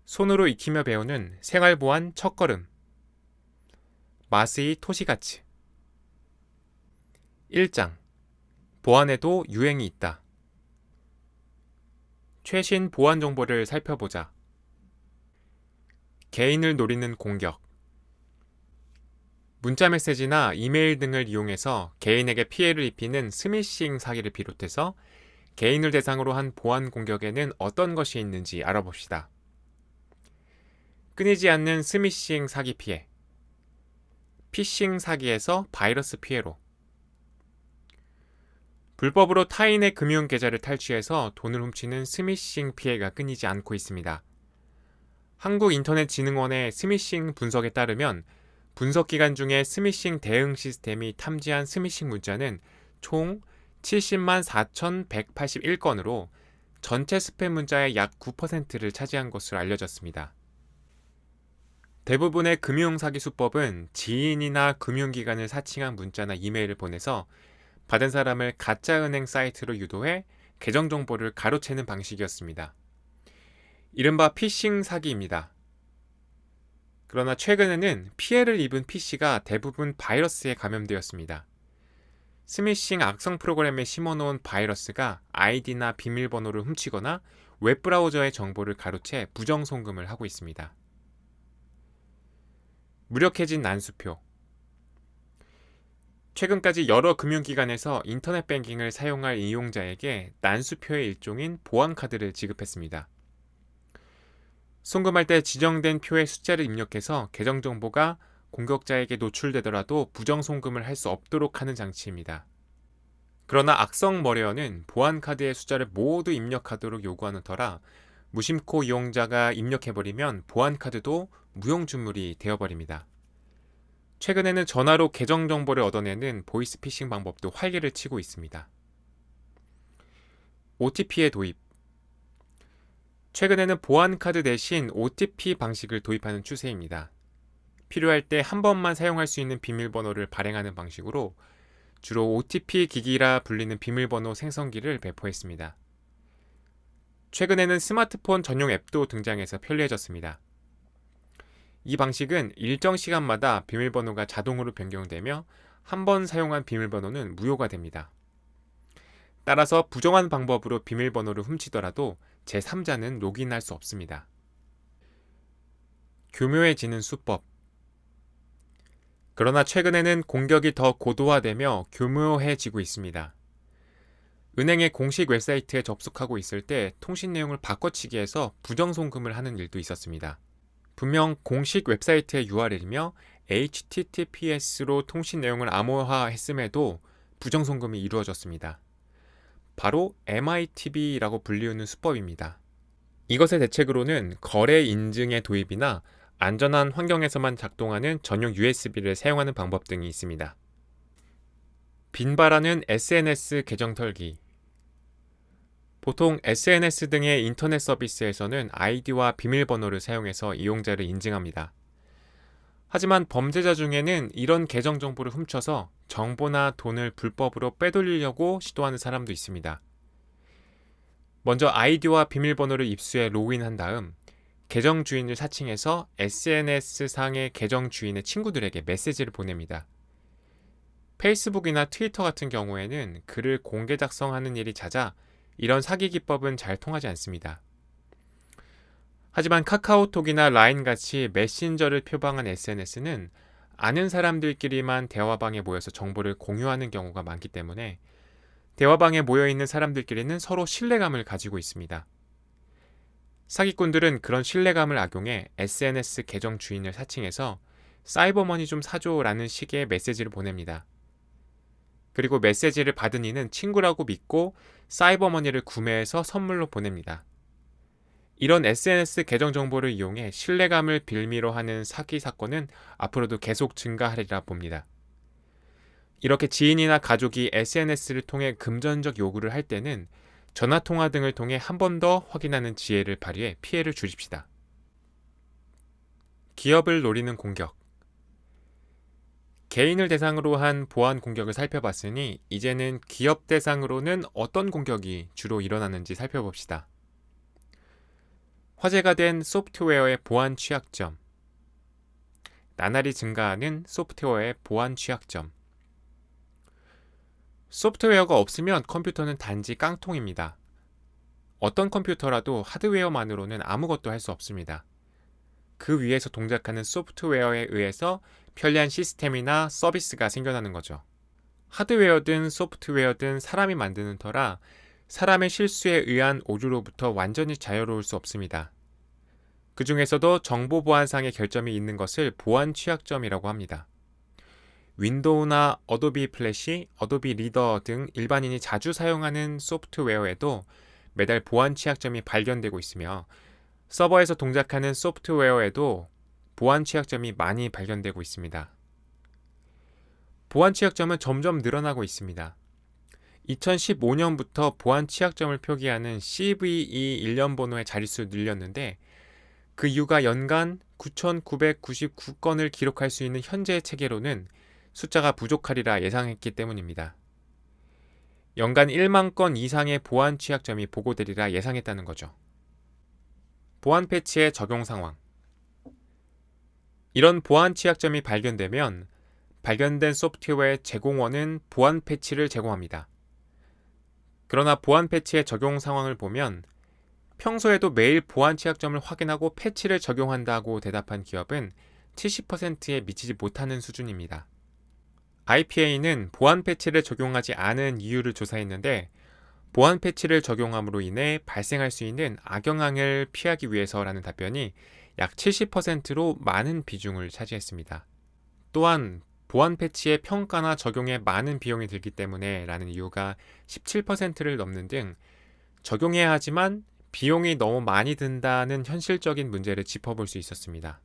손으로 익히며 배우는 생활보안 첫걸음. 마스이 토시가츠. 1장. 보안에도 유행이 있다. 최신 보안 정보를 살펴보자. 개인을 노리는 공격. 문자 메시지나 이메일 등을 이용해서 개인에게 피해를 입히는 스미싱 사기를 비롯해서 개인을 대상으로 한 보안 공격에는 어떤 것이 있는지 알아봅시다. 끊이지 않는 스미싱 사기 피해. 피싱 사기에서 바이러스 피해로. 불법으로 타인의 금융 계좌를 탈취해서 돈을 훔치는 스미싱 피해가 끊이지 않고 있습니다. 한국인터넷진흥원의 스미싱 분석에 따르면 분석 기간 중에 스미싱 대응 시스템이 탐지한 스미싱 문자는 총 70만 4,181건으로 전체 스팸 문자의 약 9%를 차지한 것으로 알려졌습니다. 대부분의 금융사기 수법은 지인이나 금융기관을 사칭한 문자나 이메일을 보내서 받은 사람을 가짜은행 사이트로 유도해 계정 정보를 가로채는 방식이었습니다. 이른바 피싱 사기입니다. 그러나 최근에는 피해를 입은 PC가 대부분 바이러스에 감염되었습니다. 스미싱 악성 프로그램에 심어놓은 바이러스가 아이디나 비밀번호를 훔치거나 웹브라우저의 정보를 가로채 부정송금을 하고 있습니다. 무력해진 난수표. 최근까지 여러 금융기관에서 인터넷 뱅킹을 사용할 이용자에게 난수표의 일종인 보안카드를 지급했습니다. 송금할 때 지정된 표의 숫자를 입력해서 계정 정보가 공격자에게 노출되더라도 부정송금을 할 수 없도록 하는 장치입니다. 그러나 악성 머레어는 보안카드의 숫자를 모두 입력하도록 요구하는 터라 무심코 이용자가 입력해버리면 보안카드도 무용주물이 되어버립니다. 최근에는 전화로 계정 정보를 얻어내는 보이스피싱 방법도 활개를 치고 있습니다. OTP의 도입. 최근에는 보안카드 대신 OTP 방식을 도입하는 추세입니다. 필요할 때 한 번만 사용할 수 있는 비밀번호를 발행하는 방식으로 주로 OTP 기기라 불리는 비밀번호 생성기를 배포했습니다. 최근에는 스마트폰 전용 앱도 등장해서 편리해졌습니다. 이 방식은 일정 시간마다 비밀번호가 자동으로 변경되며 한 번 사용한 비밀번호는 무효가 됩니다. 따라서 부정한 방법으로 비밀번호를 훔치더라도 제3자는 로그인할 수 없습니다. 교묘해지는 수법. 그러나 최근에는 공격이 더 고도화되며 교묘해지고 있습니다. 은행의 공식 웹사이트에 접속하고 있을 때 통신 내용을 바꿔치기 해서 부정송금을 하는 일도 있었습니다. 분명 공식 웹사이트의 URL이며 HTTPS로 통신 내용을 암호화했음에도 부정송금이 이루어졌습니다. 바로 MITB라고 불리우는 수법입니다. 이것의 대책으로는 거래 인증의 도입이나 안전한 환경에서만 작동하는 전용 USB를 사용하는 방법 등이 있습니다. 빈발하는 SNS 계정 털기. 보통 SNS 등의 인터넷 서비스에서는 아이디와 비밀번호를 사용해서 이용자를 인증합니다. 하지만 범죄자 중에는 이런 계정 정보를 훔쳐서 정보나 돈을 불법으로 빼돌리려고 시도하는 사람도 있습니다. 먼저 아이디와 비밀번호를 입수해 로그인한 다음 계정 주인을 사칭해서 SNS상의 계정 주인의 친구들에게 메시지를 보냅니다. 페이스북이나 트위터 같은 경우에는 글을 공개 작성하는 일이 잦아 이런 사기 기법은 잘 통하지 않습니다. 하지만 카카오톡이나 라인같이 메신저를 표방한 SNS는 아는 사람들끼리만 대화방에 모여서 정보를 공유하는 경우가 많기 때문에 대화방에 모여있는 사람들끼리는 서로 신뢰감을 가지고 있습니다. 사기꾼들은 그런 신뢰감을 악용해 SNS 계정 주인을 사칭해서 사이버머니 좀 사줘라는 식의 메시지를 보냅니다. 그리고 메시지를 받은 이는 친구라고 믿고 사이버머니를 구매해서 선물로 보냅니다. 이런 SNS 계정 정보를 이용해 신뢰감을 빌미로 하는 사기 사건은 앞으로도 계속 증가하리라 봅니다. 이렇게 지인이나 가족이 SNS를 통해 금전적 요구를 할 때는 전화통화 등을 통해 한 번 더 확인하는 지혜를 발휘해 피해를 줄입시다. 기업을 노리는 공격. 개인을 대상으로 한 보안 공격을 살펴봤으니 이제는 기업 대상으로는 어떤 공격이 주로 일어나는지 살펴봅시다. 화제가 된 소프트웨어의 보안 취약점. 나날이 증가하는 소프트웨어의 보안 취약점. 소프트웨어가 없으면 컴퓨터는 단지 깡통입니다. 어떤 컴퓨터라도 하드웨어만으로는 아무것도 할 수 없습니다. 그 위에서 동작하는 소프트웨어에 의해서 편리한 시스템이나 서비스가 생겨나는 거죠. 하드웨어든 소프트웨어든 사람이 만드는 터라 사람의 실수에 의한 오류로부터 완전히 자유로울 수 없습니다. 그 중에서도 정보 보안상의 결점이 있는 것을 보안 취약점이라고 합니다. 윈도우나 어도비 플래시, 어도비 리더 등 일반인이 자주 사용하는 소프트웨어에도 매달 보안 취약점이 발견되고 있으며 서버에서 동작하는 소프트웨어에도 보안 취약점이 많이 발견되고 있습니다. 보안 취약점은 점점 늘어나고 있습니다. 2015년부터 보안 취약점을 표기하는 CVE 일련 번호의 자릿수 늘렸는데 그 이유가 연간 9,999건을 기록할 수 있는 현재의 체계로는 숫자가 부족하리라 예상했기 때문입니다. 연간 1만 건 이상의 보안 취약점이 보고되리라 예상했다는 거죠. 보안 패치의 적용 상황. 이런 보안 취약점이 발견되면 발견된 소프트웨어의 제공원은 보안 패치를 제공합니다. 그러나 보안 패치의 적용 상황을 보면 평소에도 매일 보안 취약점을 확인하고 패치를 적용한다고 대답한 기업은 70%에 미치지 못하는 수준입니다. IPA는 보안 패치를 적용하지 않은 이유를 조사했는데 보안 패치를 적용함으로 인해 발생할 수 있는 악영향을 피하기 위해서라는 답변이 약 70%로 많은 비중을 차지했습니다. 또한 보안 패치의 평가나 적용에 많은 비용이 들기 때문에 라는 이유가 17%를 넘는 등 적용해야 하지만 비용이 너무 많이 든다는 현실적인 문제를 짚어볼 수 있었습니다.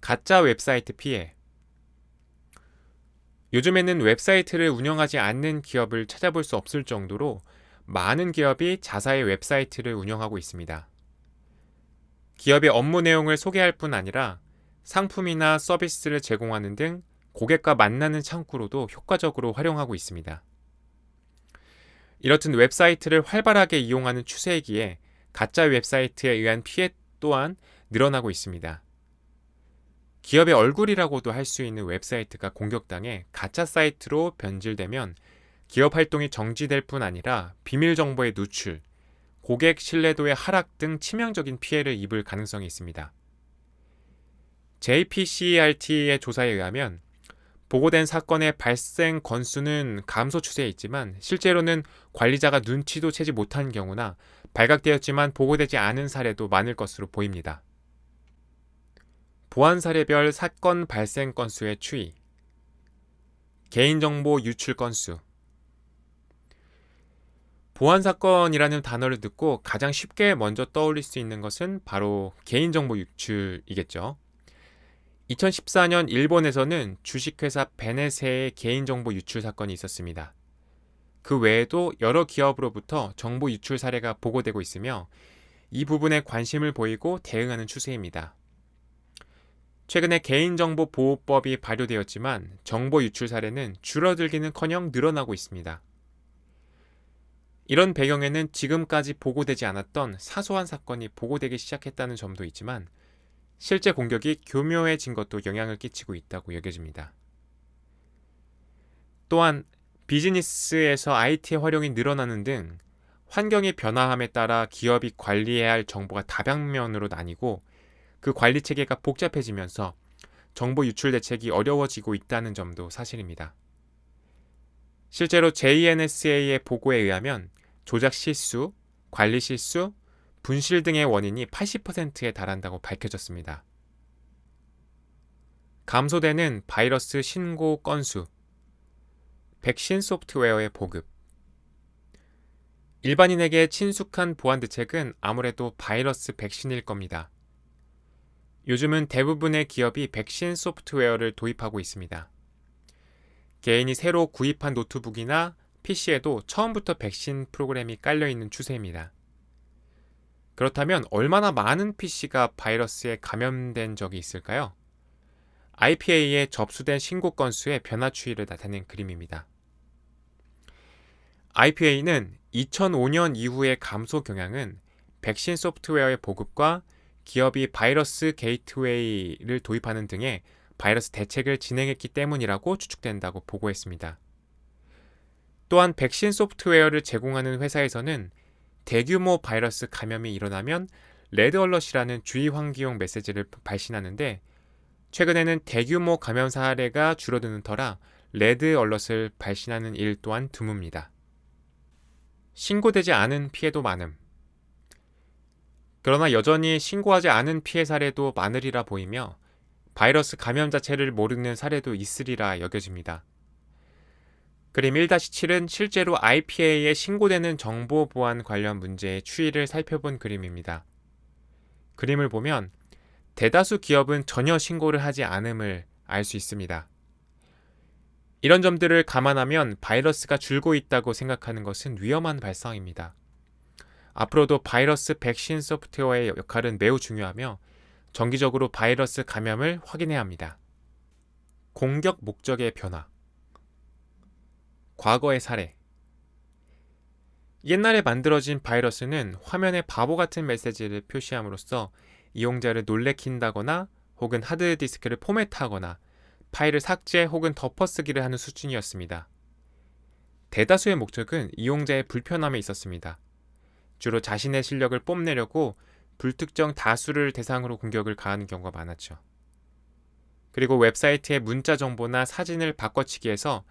가짜 웹사이트 피해. 요즘에는 웹사이트를 운영하지 않는 기업을 찾아볼 수 없을 정도로 많은 기업이 자사의 웹사이트를 운영하고 있습니다. 기업의 업무 내용을 소개할 뿐 아니라 상품이나 서비스를 제공하는 등 고객과 만나는 창구로도 효과적으로 활용하고 있습니다. 이렇듯 웹사이트를 활발하게 이용하는 추세이기에 가짜 웹사이트에 의한 피해 또한 늘어나고 있습니다. 기업의 얼굴이라고도 할 수 있는 웹사이트가 공격당해 가짜 사이트로 변질되면 기업 활동이 정지될 뿐 아니라 비밀 정보의 누출, 고객 신뢰도의 하락 등 치명적인 피해를 입을 가능성이 있습니다. JPCERT의 조사에 의하면 보고된 사건의 발생 건수는 감소 추세에 있지만 실제로는 관리자가 눈치도 채지 못한 경우나 발각되었지만 보고되지 않은 사례도 많을 것으로 보입니다. 보안 사례별 사건 발생 건수의 추이. 개인정보 유출 건수. 보안 사건이라는 단어를 듣고 가장 쉽게 먼저 떠올릴 수 있는 것은 바로 개인정보 유출이겠죠. 2014년 일본에서는 주식회사 베네세의 개인정보 유출 사건이 있었습니다. 그 외에도 여러 기업으로부터 정보 유출 사례가 보고되고 있으며 이 부분에 관심을 보이고 대응하는 추세입니다. 최근에 개인정보보호법이 발효되었지만 정보 유출 사례는 줄어들기는커녕 늘어나고 있습니다. 이런 배경에는 지금까지 보고되지 않았던 사소한 사건이 보고되기 시작했다는 점도 있지만 실제 공격이 교묘해진 것도 영향을 끼치고 있다고 여겨집니다. 또한 비즈니스에서 IT의 활용이 늘어나는 등 환경이 변화함에 따라 기업이 관리해야 할 정보가 다방면으로 나뉘고 그 관리 체계가 복잡해지면서 정보 유출 대책이 어려워지고 있다는 점도 사실입니다. 실제로 JNSA의 보고에 의하면 조작 실수, 관리 실수, 분실 등의 원인이 80%에 달한다고 밝혀졌습니다. 감소되는 바이러스 신고 건수. 백신 소프트웨어의 보급. 일반인에게 친숙한 보안 대책은 아무래도 바이러스 백신일 겁니다. 요즘은 대부분의 기업이 백신 소프트웨어를 도입하고 있습니다. 개인이 새로 구입한 노트북이나 PC에도 처음부터 백신 프로그램이 깔려있는 추세입니다. 그렇다면 얼마나 많은 PC가 바이러스에 감염된 적이 있을까요? IPA에 접수된 신고 건수의 변화 추이를 나타낸 그림입니다. IPA는 2005년 이후의 감소 경향은 백신 소프트웨어의 보급과 기업이 바이러스 게이트웨이를 도입하는 등의 바이러스 대책을 진행했기 때문이라고 추측된다고 보고했습니다. 또한 백신 소프트웨어를 제공하는 회사에서는 대규모 바이러스 감염이 일어나면 레드 얼럿이라는 주의 환기용 메시지를 발신하는데, 최근에는 대규모 감염 사례가 줄어드는 터라 레드 얼럿을 발신하는 일 또한 드뭅니다. 신고되지 않은 피해도 많음. 그러나 여전히 신고하지 않은 피해 사례도 많으리라 보이며 바이러스 감염 자체를 모르는 사례도 있으리라 여겨집니다. 그림 1-7은 실제로 IPA에 신고되는 정보 보안 관련 문제의 추이를 살펴본 그림입니다. 그림을 보면 대다수 기업은 전혀 신고를 하지 않음을 알 수 있습니다. 이런 점들을 감안하면 바이러스가 줄고 있다고 생각하는 것은 위험한 발상입니다. 앞으로도 바이러스 백신 소프트웨어의 역할은 매우 중요하며 정기적으로 바이러스 감염을 확인해야 합니다. 공격 목적의 변화. 과거의 사례. 옛날에 만들어진 바이러스는 화면에 바보 같은 메시지를 표시함으로써 이용자를 놀래킨다거나 혹은 하드디스크를 포맷하거나 파일을 삭제 혹은 덮어쓰기를 하는 수준이었습니다. 대다수의 목적은 이용자의 불편함에 있었습니다. 주로 자신의 실력을 뽐내려고 불특정 다수를 대상으로 공격을 가하는 경우가 많았죠. 그리고 웹사이트의 문자 정보나 사진을 바꿔치기해서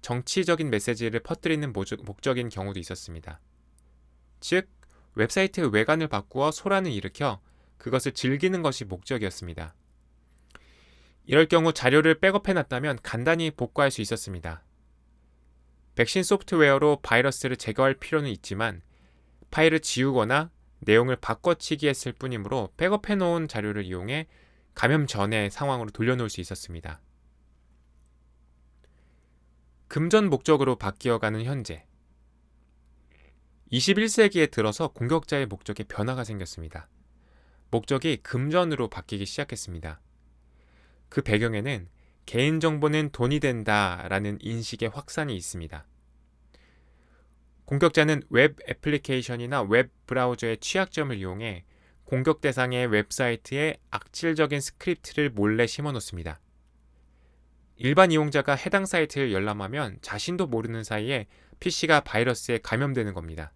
정치적인 메시지를 퍼뜨리는 목적인 경우도 있었습니다. 즉, 웹사이트의 외관을 바꾸어 소란을 일으켜 그것을 즐기는 것이 목적이었습니다. 이럴 경우 자료를 백업해놨다면 간단히 복구할 수 있었습니다. 백신 소프트웨어로 바이러스를 제거할 필요는 있지만 파일을 지우거나 내용을 바꿔치기 했을 뿐이므로 백업해놓은 자료를 이용해 감염 전의 상황으로 돌려놓을 수 있었습니다. 금전 목적으로 바뀌어가는 현재. 21세기에 들어서 공격자의 목적에 변화가 생겼습니다. 목적이 금전으로 바뀌기 시작했습니다. 그 배경에는 개인정보는 돈이 된다라는 인식의 확산이 있습니다. 공격자는 웹 애플리케이션이나 웹 브라우저의 취약점을 이용해 공격 대상의 웹사이트에 악질적인 스크립트를 몰래 심어놓습니다. 일반 이용자가 해당 사이트를 열람하면 자신도 모르는 사이에 PC가 바이러스에 감염되는 겁니다.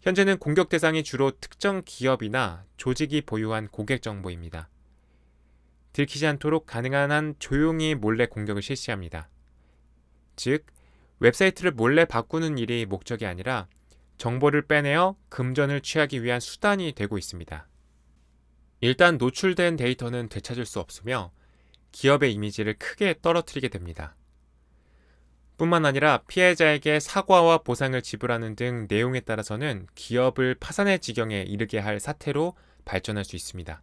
현재는 공격 대상이 주로 특정 기업이나 조직이 보유한 고객 정보입니다. 들키지 않도록 가능한 한 조용히 몰래 공격을 실시합니다. 즉, 웹사이트를 몰래 바꾸는 일이 목적이 아니라 정보를 빼내어 금전을 취하기 위한 수단이 되고 있습니다. 일단 노출된 데이터는 되찾을 수 없으며 기업의 이미지를 크게 떨어뜨리게 됩니다. 뿐만 아니라 피해자에게 사과와 보상을 지불하는 등 내용에 따라서는 기업을 파산의 지경에 이르게 할 사태로 발전할 수 있습니다.